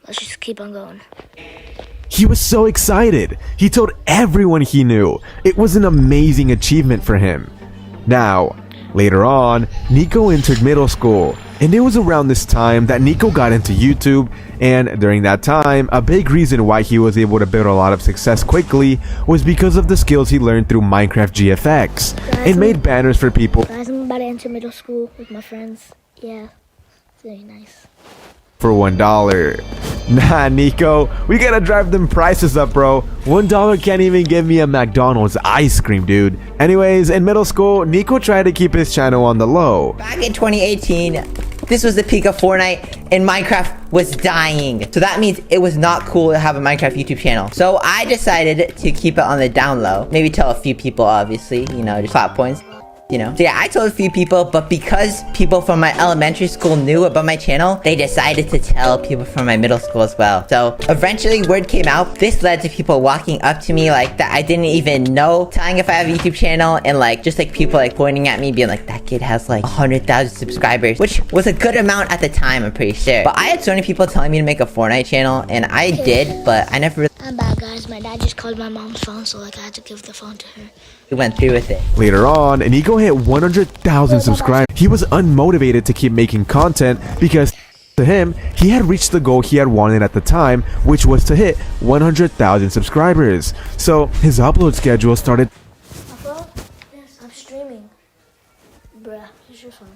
let's just keep on going. He was so excited. He told everyone he knew. It was an amazing achievement for him. Now, later on, Nico entered middle school, and it was around this time that Nico got into YouTube, and during that time, a big reason why he was able to build a lot of success quickly was because of the skills he learned through Minecraft GFX, and made banners for people. Guys, I'm about to enter middle school with my friends. Yeah, it's very nice. For $1. Nah, Nico, we gotta drive them prices up, bro. $1 can't even give me a McDonald's ice cream, dude. Anyways, in middle school, Nico tried to keep his channel on the low. Back in 2018, this was the peak of Fortnite, and Minecraft was dying. So that means it was not cool to have a Minecraft YouTube channel. So I decided to keep it on the down low. Maybe tell a few people, obviously, you know, just plot points. You know, so yeah, I told a few people, but because people from my elementary school knew about my channel, they decided to tell people from my middle school as well. So eventually word came out. This led to people walking up to me like that I didn't even know, telling if I have a YouTube channel, and like just like people like pointing at me being like, that kid has like 100,000 subscribers, which was a good amount at the time, I'm pretty sure. But I had so many people telling me to make a Fortnite channel, and I did, but I never really I'm bad, guys. My dad just called my mom's phone, so like I had to give the phone to her. went through with it. Later on, Nico hit 100,000 subscribers. He was unmotivated to keep making content because to him, he had reached the goal he had wanted at the time, which was to hit 100,000 subscribers. So his upload schedule started I'm streaming. Bruh, here's your phone.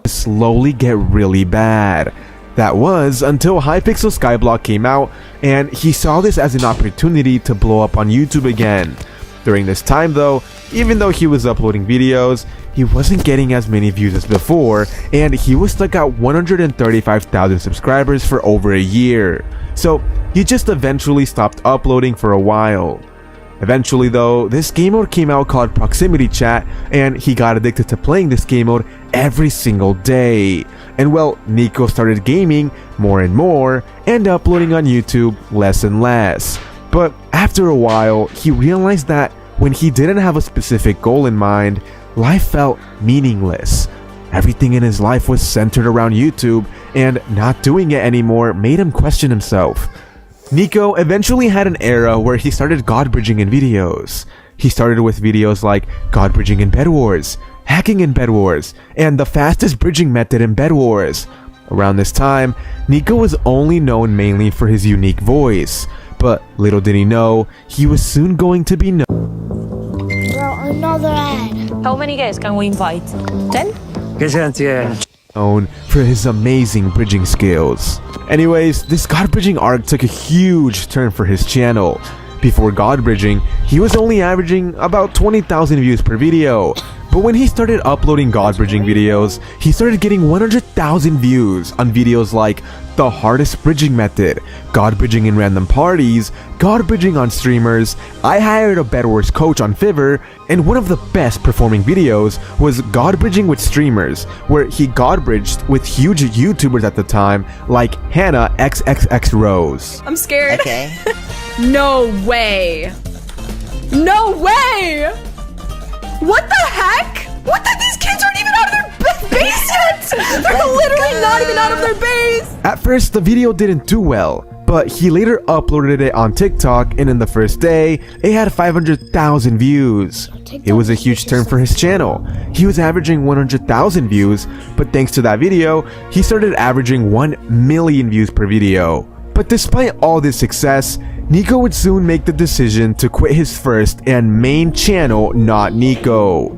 to slowly get really bad. That was until Hypixel Skyblock came out, and he saw this as an opportunity to blow up on YouTube again. During this time though, even though he was uploading videos, he wasn't getting as many views as before, and he was stuck at 135,000 subscribers for over a year. So he just eventually stopped uploading for a while. Eventually though, this game mode came out called Proximity Chat, and he got addicted to playing this game mode every single day. And well, Nico started gaming more and more, and uploading on YouTube less and less. But after a while, he realized that when he didn't have a specific goal in mind, life felt meaningless. Everything in his life was centered around YouTube, and not doing it anymore made him question himself. Nico eventually had an era where he started god bridging in videos. He started with videos like god bridging in Bed Wars, hacking in Bed Wars, and the fastest bridging method in Bed Wars. Around this time, Nico was only known mainly for his unique voice, but little did he know, he was soon going to be known Another ad. How many guys can we invite? 10? for his amazing bridging skills. Anyways, this god bridging arc took a huge turn for his channel. Before god bridging, he was only averaging about 20,000 views per video. But when he started uploading god bridging videos, he started getting 100,000 views on videos like the hardest bridging method, god bridging in random parties, god bridging on streamers, I hired a Bed Wars coach on Fiverr, and one of the best performing videos was god bridging with streamers, where he god bridged with huge YouTubers at the time like Hannah XXX Rose. I'm scared. Okay. No way. No way. What the heck? What the? These kids aren't even out of their base yet. They're literally not even out of their base. At first, the video didn't do well, but he later uploaded it on TikTok, and in the first day, it had 500,000 views. It was a huge turn for his channel. He was averaging 100,000 views, but thanks to that video, he started averaging 1 million views per video. But despite all this success, Nico would soon make the decision to quit his first and main channel, Not Nico.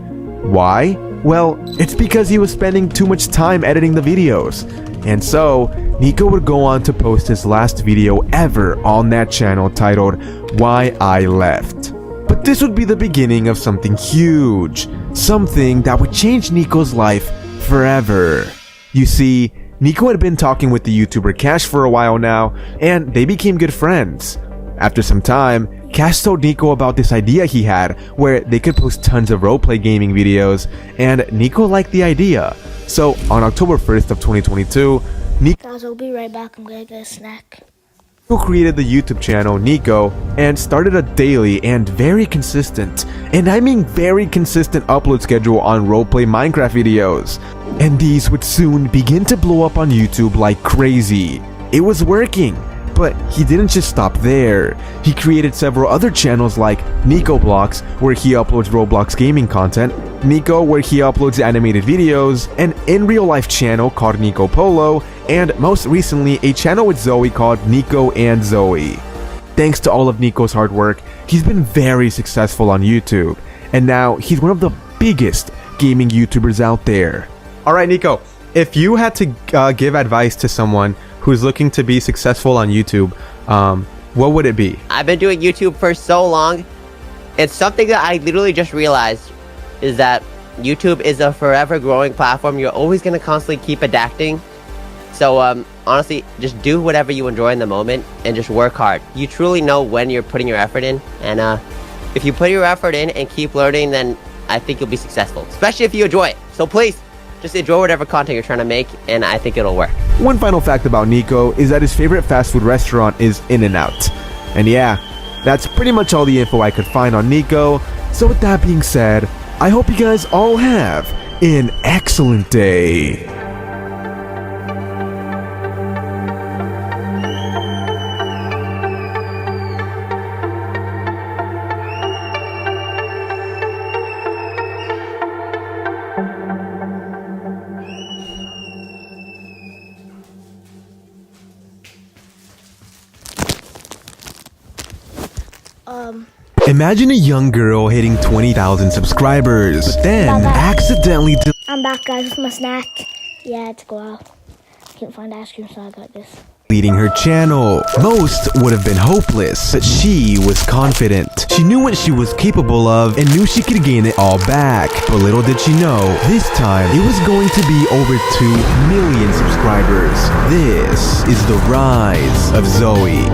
Why? Well, it's because he was spending too much time editing the videos. And so, Nico would go on to post his last video ever on that channel titled Why I Left. But this would be the beginning of something huge. Something that would change Nico's life forever. You see, Nico had been talking with the YouTuber Cash for a while now, and they became good friends. After some time, Cash told Nico about this idea he had where they could post tons of roleplay gaming videos, and Nico liked the idea. So on October 1st of 2022, Nico Guys, I'll be right back. I'm gonna get a snack. created the YouTube channel Nico and started a daily and very consistent, and I mean very consistent upload schedule on roleplay Minecraft videos. And these would soon begin to blow up on YouTube like crazy. it was working. But he didn't just stop there. He created several other channels like Nico Blocks, where he uploads Roblox gaming content, Nico, where he uploads animated videos, an in real life channel called Nico Polo, and most recently a channel with Zoe called Nico and Zoe. Thanks to all of Nico's hard work, he's been very successful on YouTube, and now he's one of the biggest gaming YouTubers out there. Alright Nico, if you had to give advice to someone who's looking to be successful on YouTube, what would it be? I've been doing YouTube for so long. It's something that I literally just realized is that YouTube is a forever growing platform. You're always going to constantly keep adapting. So honestly, just do whatever you enjoy in the moment and just work hard. You truly know when you're putting your effort in. And if you put your effort in and keep learning, then I think you'll be successful, especially if you enjoy it. So please, just enjoy whatever content you're trying to make, and I think it'll work. One final fact about Nico is that his favorite fast food restaurant is In-N-Out. And yeah, that's pretty much all the info I could find on Nico. So with that being said, I hope you guys all have an excellent day. Imagine a young girl hitting 20,000 subscribers, but then accidentally I'm back, guys, with my snack. Yeah, it took a while. Couldn't find ice cream, so I got this. deleting her channel. Most would have been hopeless, but she was confident. She knew what she was capable of and knew she could gain it all back. But little did she know, this time it was going to be over 2 million subscribers. This is the rise of Zoe.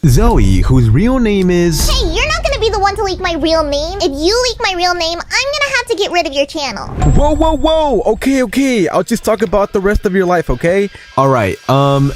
Zoe, whose real name is... Hey, you're not gonna be the one to leak my real name. If you leak my real name, I'm gonna have to get rid of your channel. Whoa. Okay. I'll just talk about the rest of your life, okay? Alright,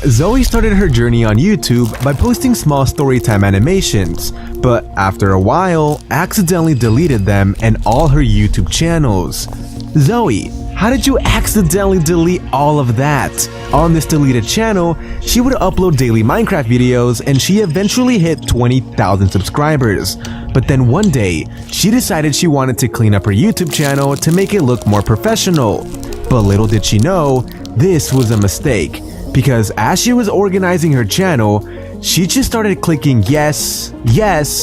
Zoe started her journey on YouTube by posting small storytime animations, but after a while, accidentally deleted them and all her YouTube channels. Zoe, how did you accidentally delete all of that? On this deleted channel, she would upload daily Minecraft videos and she eventually hit 20,000 subscribers. But then one day, she decided she wanted to clean up her YouTube channel to make it look more professional. But little did she know, this was a mistake. Because as she was organizing her channel, she just started clicking yes,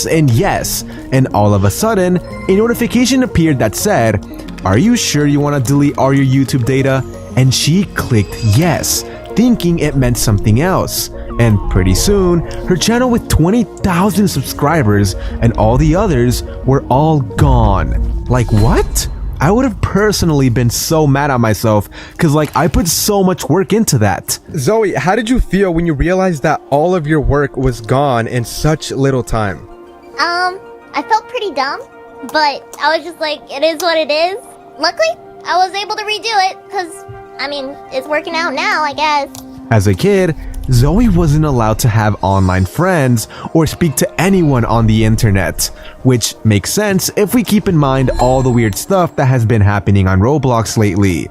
and yes. And all of a sudden, a notification appeared that said, "Are you sure you want to delete all your YouTube data?" And she clicked yes, thinking it meant something else. And pretty soon, her channel with 20,000 subscribers and all the others were all gone. Like what? I would have personally been so mad at myself because I put so much work into that. Zoe, how did you feel when you realized that all of your work was gone in such little time? I felt pretty dumb, but I was just like, it is what it is. Luckily, I was able to redo it because, it's working out now, I guess. As a kid, Zoe wasn't allowed to have online friends or speak to anyone on the internet, which makes sense if we keep in mind all the weird stuff that has been happening on Roblox lately.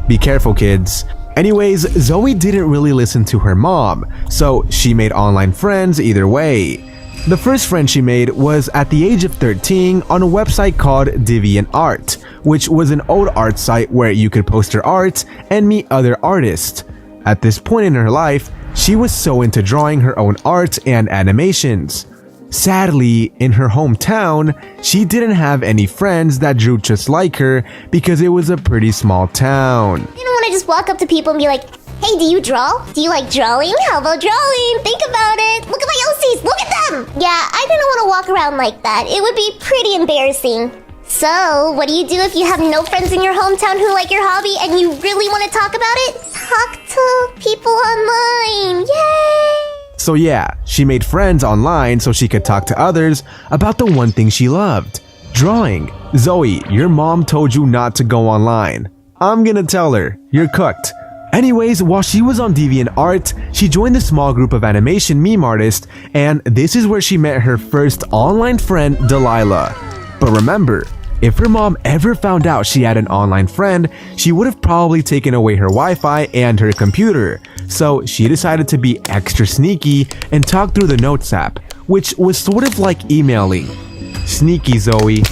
Be careful, kids. Anyways, Zoe didn't really listen to her mom, so she made online friends either way. The first friend she made was at the age of 13 on a website called DeviantArt, which was an old art site where you could post your art and meet other artists. At this point in her life, she was so into drawing her own art and animations. Sadly, in her hometown, she didn't have any friends that drew just like her because it was a pretty small town. You don't want to just walk up to people and be like, "Hey, do you draw? Do you like drawing? How about drawing? Think about it. Look at my OCs. Look at them." Yeah, I didn't want to walk around like that. It would be pretty embarrassing. So, what do you do if you have no friends in your hometown who like your hobby and you really want to talk about it? Talk to people online. Yay! So yeah, she made friends online so she could talk to others about the one thing she loved: drawing. Zoe, your mom told you not to go online. I'm gonna tell her. You're cooked. Anyways, while she was on DeviantArt, she joined a small group of animation meme artists, and this is where she met her first online friend, Delilah. But remember, If her mom ever found out she had an online friend, she would have probably taken away her Wi-Fi and her computer. So she decided to be extra sneaky and talk through the Notes app, which was sort of like emailing. Sneaky Zoe.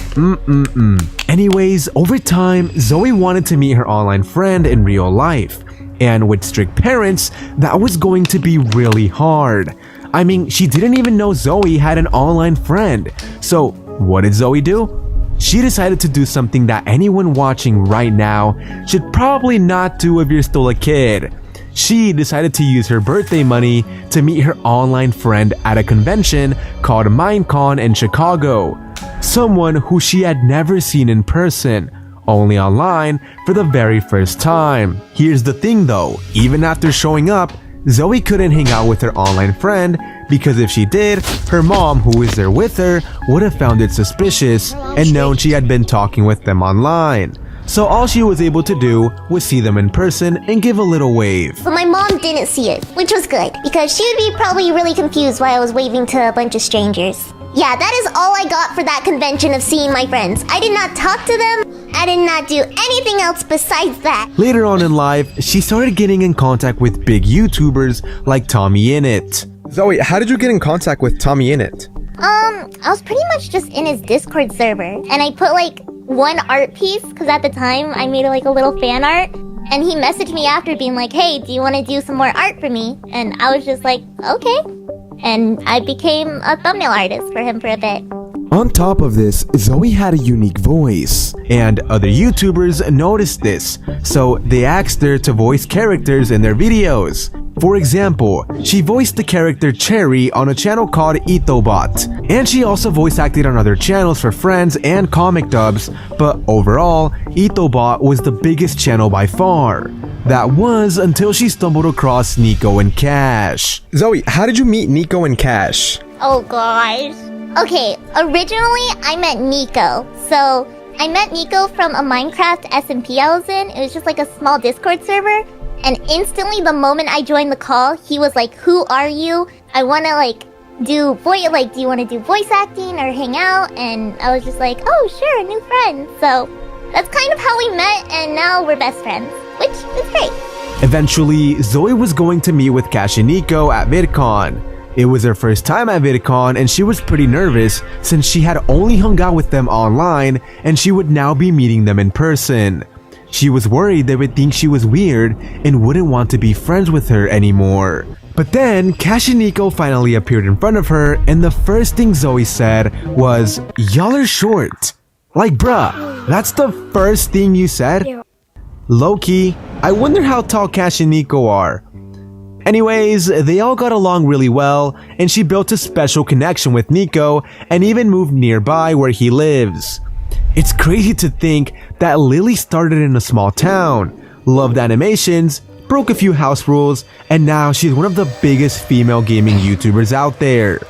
Anyways, over time, Zoe wanted to meet her online friend in real life. And with strict parents, that was going to be really hard. I mean, she didn't even know Zoe had an online friend. So what did Zoe do? She decided to do something that anyone watching right now should probably not do if you're still a kid. She decided to use her birthday money to meet her online friend at a convention called Minecon in Chicago. Someone who she had never seen in person, only online for the very first time. Here's the thing though, even after showing up, Zoe couldn't hang out with her online friend because if she did, her mom, who was there with her, would have found it suspicious and known she had been talking with them online. So all she was able to do was see them in person and give a little wave. But my mom didn't see it, which was good, because she would be probably really confused why I was waving to a bunch of strangers. Yeah, that is all I got for that convention of seeing my friends. I did not talk to them. I did not do anything else besides that. Later on in life, she started getting in contact with big YouTubers like Tommy Innit. Zoe, how did you get in contact with Tommy Innit? I was pretty much just in his Discord server, and I put like one art piece, because at the time I made like a little fan art, and he messaged me after being like, hey, do you want to do some more art for me? And I was just like, okay. And I became a thumbnail artist for him for a bit. On top of this, Zoe had a unique voice, and other YouTubers noticed this, so they asked her to voice characters in their videos. For example, she voiced the character Cherry on a channel called Itobot, and she also voice acted on other channels for Friends and comic dubs, but overall, Itobot was the biggest channel by far. That was until she stumbled across Nico and Cash. Zoe, how did you meet Nico and Cash? Oh gosh. Okay, originally I met Nico. So I met Nico from a Minecraft SMP I was in. It was just like a small Discord server. And instantly the moment I joined the call, he was like, who are you? I want to do you want to do voice acting or hang out? And I was just like, oh sure, a new friend. So that's kind of how we met, and now we're best friends, which is great. Eventually, Zoe was going to meet with Cash and Nico at VidCon. It was her first time at VidCon and she was pretty nervous since she had only hung out with them online and she would now be meeting them in person. She was worried they would think she was weird and wouldn't want to be friends with her anymore. But then, Cash and Nico finally appeared in front of her and the first thing Zoe said was, "Y'all are short." Like bruh, that's the first thing you said? Low-key, I wonder how tall Cash and Nico are. Anyways, they all got along really well, and she built a special connection with Nico and even moved nearby where he lives. It's crazy to think that Lily started in a small town, loved animations, broke a few house rules, and now she's one of the biggest female gaming YouTubers out there.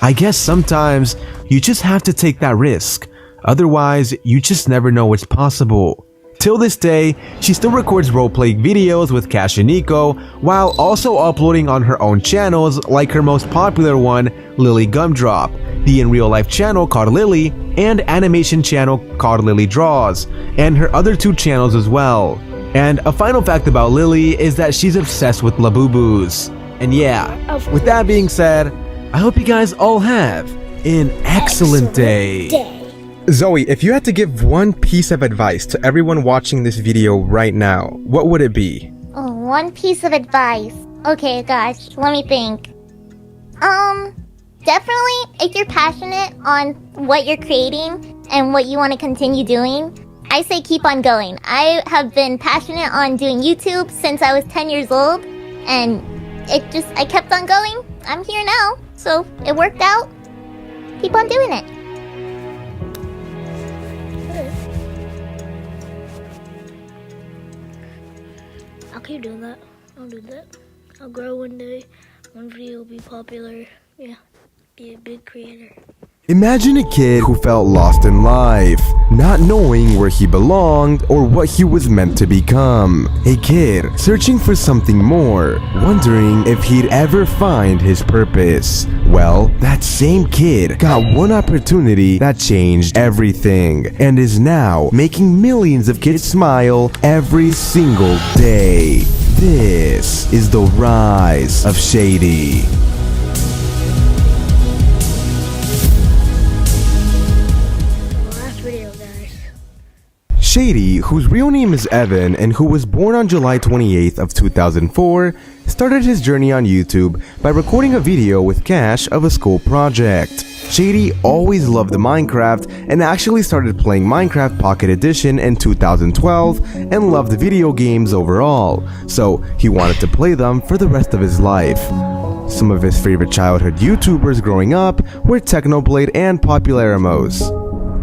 I guess sometimes you just have to take that risk, otherwise you just never know what's possible. Till this day, she still records roleplay videos with Cash and Nico while also uploading on her own channels like her most popular one, Lily Gumdrop, the in real life channel called Lily, and animation channel called Lily Draws, and her other two channels as well. And a final fact about Lily is that she's obsessed with Labubus. And yeah, with that being said, I hope you guys all have an excellent day. Zoe, if you had to give one piece of advice to everyone watching this video right now, what would it be? Oh, one piece of advice. Okay, gosh, let me think. Definitely, if you're passionate on what you're creating and what you want to continue doing, I say keep on going. I have been passionate on doing YouTube since I was 10 years old, and I kept on going. I'm here now, so it worked out. Keep on doing it. I'll keep doing that. I'll do that. I'll grow one day. One video will be popular. Yeah. Be a big creator. Imagine a kid who felt lost in life, not knowing where he belonged or what he was meant to become. A kid searching for something more, wondering if he'd ever find his purpose. Well, that same kid got one opportunity that changed everything and is now making millions of kids smile every single day. This is the rise of Shady. Last video, guys. Shady, whose real name is Evan and who was born on July 28th of 2004, started his journey on YouTube by recording a video with Cash of a school project. Shady always loved Minecraft and actually started playing Minecraft Pocket Edition in 2012 and loved video games overall, so he wanted to play them for the rest of his life. Some of his favorite childhood YouTubers growing up were Technoblade and Popularamos.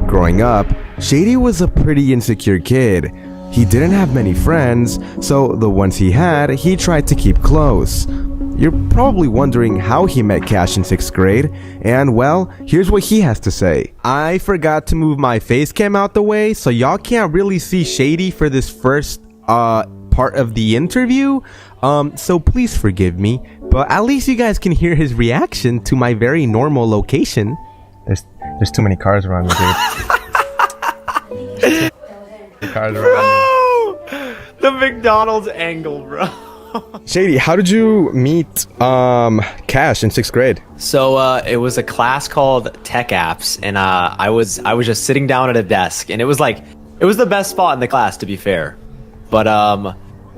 Growing up, Shady was a pretty insecure kid. He didn't have many friends, so the ones he had, he tried to keep close. You're probably wondering how he met Cash in 6th grade, and well, here's what he has to say. I forgot to move my face cam out the way, so y'all can't really see Shady for this first part of the interview, so please forgive me, but at least you guys can hear his reaction to my very normal location. There's too many cars around me, dude. Cars around me. The McDonald's angle, bro. Shady, how did you meet Cash in 6th grade? So it was a class called Tech Apps, and I was just sitting down at a desk, and it was the best spot in the class, to be fair. But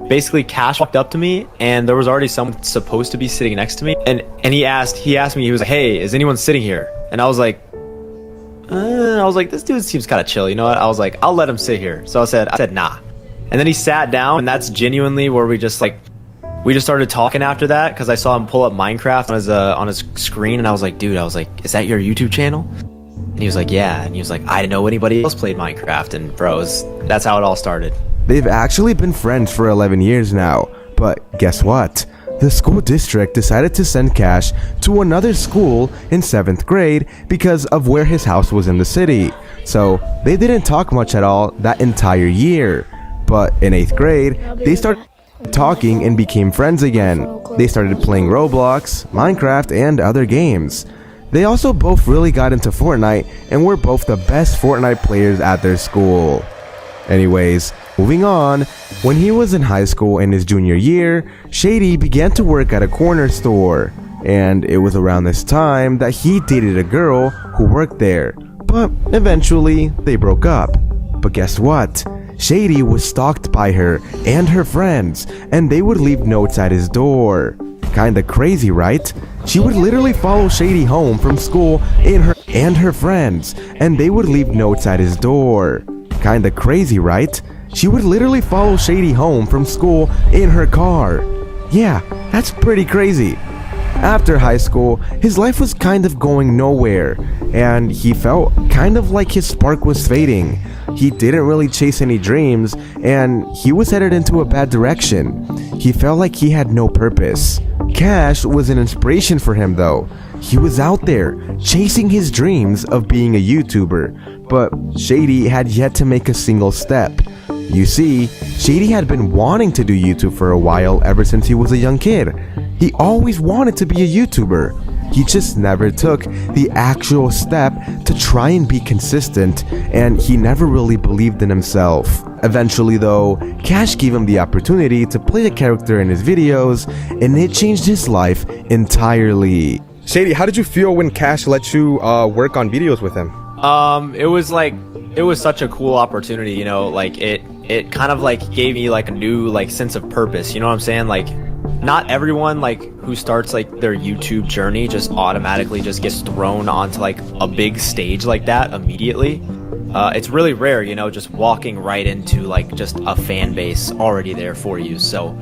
basically Cash walked up to me, and there was already someone supposed to be sitting next to me, and he asked me, he was like, "Hey, is anyone sitting here?" And I was like, this dude seems kind of chill, you know what? I was like, I'll let him sit here. So I said nah. And then he sat down, and that's genuinely where we just started talking after that, because I saw him pull up Minecraft on his screen, and I was like, dude, is that your YouTube channel? And he was like, yeah. And he was like, I didn't know anybody else played Minecraft, and that's how it all started. They've actually been friends for 11 years now, but guess what? The school district decided to send Cash to another school in 7th grade because of where his house was in the city. So they didn't talk much at all that entire year. But in 8th grade, they started talking and became friends again. They started playing Roblox, Minecraft, and other games. They also both really got into Fortnite and were both the best Fortnite players at their school. Anyways, moving on, when he was in high school in his junior year, Shady began to work at a corner store. And it was around this time that he dated a girl who worked there. But eventually, they broke up. But guess what? Shady was stalked by her and her friends, and they would leave notes at his door. Kinda crazy, right? She would literally follow Shady home from school and her friends, and they would leave notes at his door. Kinda crazy, right? She would literally follow Shady home from school in her car. Yeah, that's pretty crazy. After high school, his life was kind of going nowhere, and he felt kind of like his spark was fading. He didn't really chase any dreams, and he was headed into a bad direction. He felt like he had no purpose. Cash was an inspiration for him though. He was out there, chasing his dreams of being a YouTuber, but Shady had yet to make a single step. You see, Shady had been wanting to do YouTube for a while ever since he was a young kid. He always wanted to be a YouTuber. He just never took the actual step to try and be consistent, and he never really believed in himself. Eventually though, Cash gave him the opportunity to play a character in his videos, and it changed his life entirely. Shady, how did you feel when Cash let you work on videos with him? It was such a cool opportunity, you know, like it kind of like gave me like a new like sense of purpose, you know what I'm saying? Like, not everyone like who starts like their YouTube journey just automatically just gets thrown onto like a big stage like that immediately. It's really rare, you know, just walking right into like just a fan base already there for you. So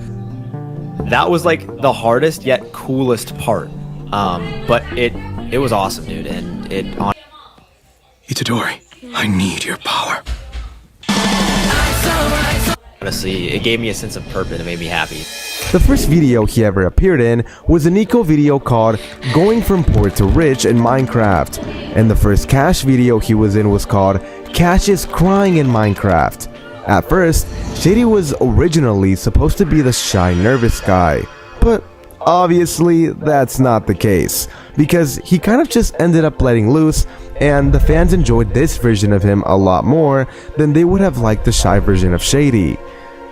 that was like the hardest yet coolest part. But it was awesome, dude, and Itadori, I need your power. honestly, it gave me a sense of purpose and it made me happy. The first video he ever appeared in was a Nico video called Going From Poor to Rich in Minecraft, and the first Cash video he was in was called Cash is Crying in Minecraft. At first, Shady was originally supposed to be the shy, nervous guy, but obviously that's not the case, because he kind of just ended up letting loose, and the fans enjoyed this version of him a lot more than they would have liked the shy version of Shady.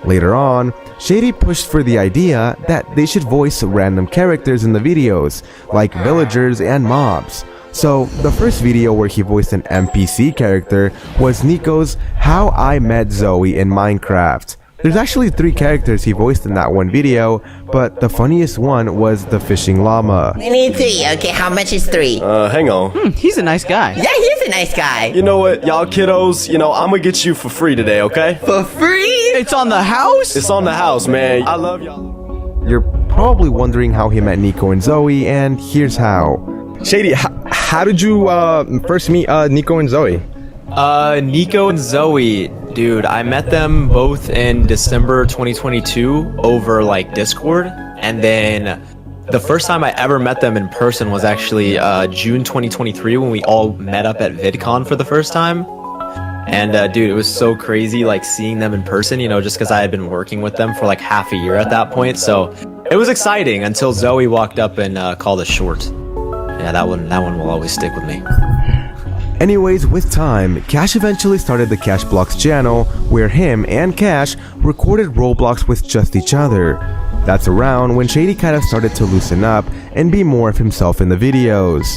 Later on, Shady pushed for the idea that they should voice random characters in the videos, like villagers and mobs. So, the first video where he voiced an NPC character was Nico's How I Met Zoe in Minecraft. There's actually 3 characters he voiced in that one video, but the funniest one was the fishing llama. We need 3, okay? How much is 3? Hang on. He's a nice guy. Yeah, he's a nice guy. You know what, y'all kiddos, I'm gonna get you for free today, okay? For free? It's on the house? It's on the house, man. I love y'all. You're probably wondering how he met Nico and Zoe, and here's how. Shady, how did you first meet Nico and Zoe? Nico and Zoe, dude, I met them both in December 2022 over like Discord, and then the first time I ever met them in person was actually June 2023 when we all met up at VidCon for the first time. And dude, it was so crazy like seeing them in person, just because I had been working with them for like half a year at that point. So it was exciting until Zoe walked up and called us short. Yeah, that one will always stick with me. Anyways, with time, Cash eventually started the Cash Blocks channel, where him and Cash recorded Roblox with just each other. That's around when Shady kind of started to loosen up and be more of himself in the videos.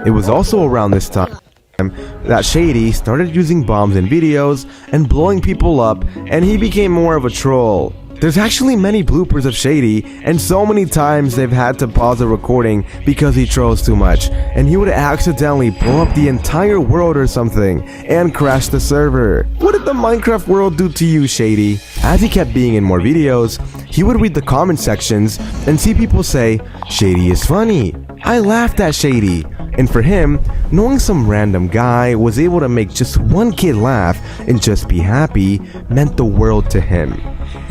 It was also around this time that Shady started using bombs in videos and blowing people up, and he became more of a troll. There's actually many bloopers of Shady, and so many times they've had to pause the recording because he trolls too much, and he would accidentally blow up the entire world or something, and crash the server. What did the Minecraft world do to you, Shady? As he kept being in more videos, he would read the comment sections and see people say, Shady is funny, I laughed at Shady. And for him, knowing some random guy was able to make just one kid laugh and just be happy meant the world to him.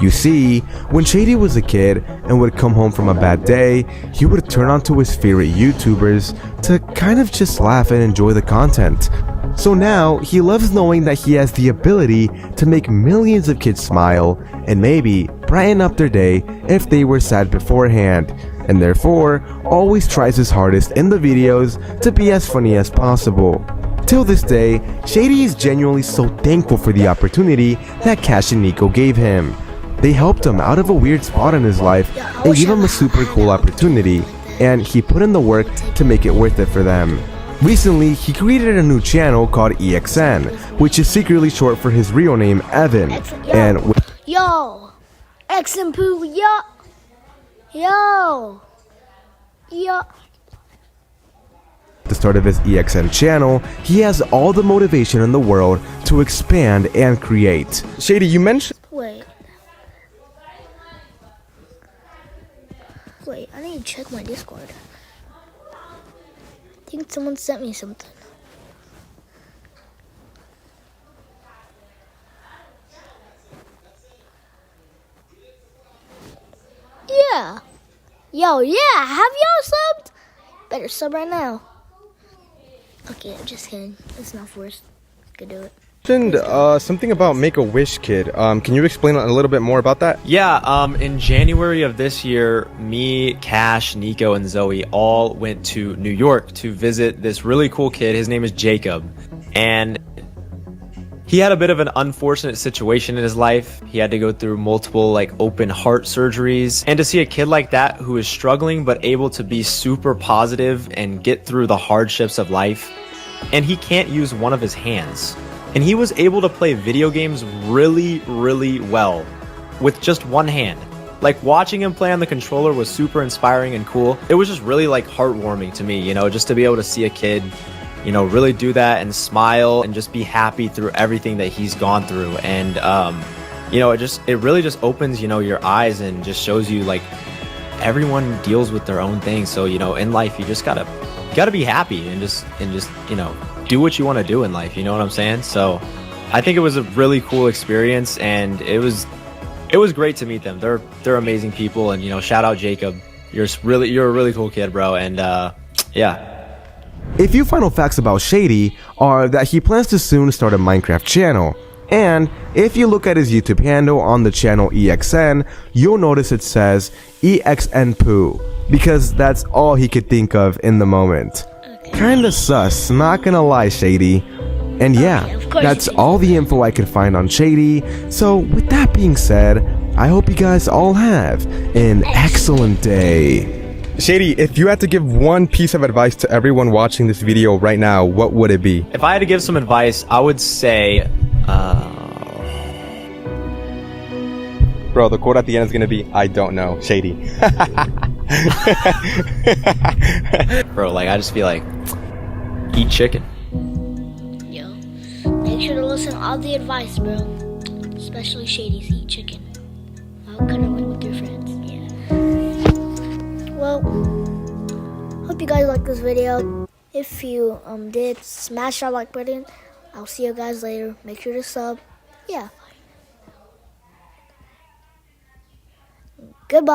You see, when Shady was a kid and would come home from a bad day, he would turn onto his favorite YouTubers to kind of just laugh and enjoy the content. So now, he loves knowing that he has the ability to make millions of kids smile and maybe brighten up their day if they were sad beforehand, and therefore always tries his hardest in the videos to be as funny as possible. Till this day, Shady is genuinely so thankful for the opportunity that Cash and Nico gave him. They helped him out of a weird spot in his life and gave him a super cool opportunity, and he put in the work to make it worth it for them. Recently, he created a new channel called EXN, which is secretly short for his real name, Evan, and Yo! X and Poo, yo! Yo! Yo! At the start of his EXN channel, he has all the motivation in the world to expand and create. Shady, you mentioned... Wait, I need to check my Discord. I think someone sent me something. Yeah. Yo, yeah, have y'all subbed? Better sub right now. Okay, I'm just kidding. It's not forced. Could do it. Something about Make-A-Wish Kid. Can you explain a little bit more about that? Yeah, in January of this year, me, Cash, Nico, and Zoe all went to New York to visit this really cool kid. His name is Jacob, and he had a bit of an unfortunate situation in his life. He had to go through multiple open heart surgeries, and to see a kid like that who is struggling but able to be super positive and get through the hardships of life, and he can't use one of his hands. And he was able to play video games really, really well with just one hand. Watching him play on the controller was super inspiring and cool. It was just really heartwarming to me, just to be able to see a kid, really do that and smile and just be happy through everything that he's gone through. And, it really just opens, your eyes and just shows you everyone deals with their own thing. So, in life, you just gotta be happy and just do what you want to do in life, you know what I'm saying? So I think it was a really cool experience, and it was it was great to meet them. They're amazing people, and shout out Jacob. You're a really cool kid, bro. And yeah. A few final facts about Shady are that he plans to soon start a Minecraft channel. And if you look at his YouTube handle on the channel EXN, you'll notice it says EXN Poo, because that's all he could think of in the moment. Kinda sus, not gonna lie, Shady. And yeah, that's all the info I could find on Shady. So with that being said, I hope you guys all have an excellent day. Shady, if you had to give one piece of advice to everyone watching this video right now, what would it be? If I had to give some advice, I would say, Bro, the quote at the end is gonna be, I don't know, Shady. bro, like, I just feel like, eat chicken. Yo, make sure to listen to all the advice, bro. Especially Shady's eat chicken. I'll cuddle it with your friends. Yeah. Well, hope you guys liked this video. If you did, smash that like button. I'll see you guys later. Make sure to sub. Yeah. Goodbye.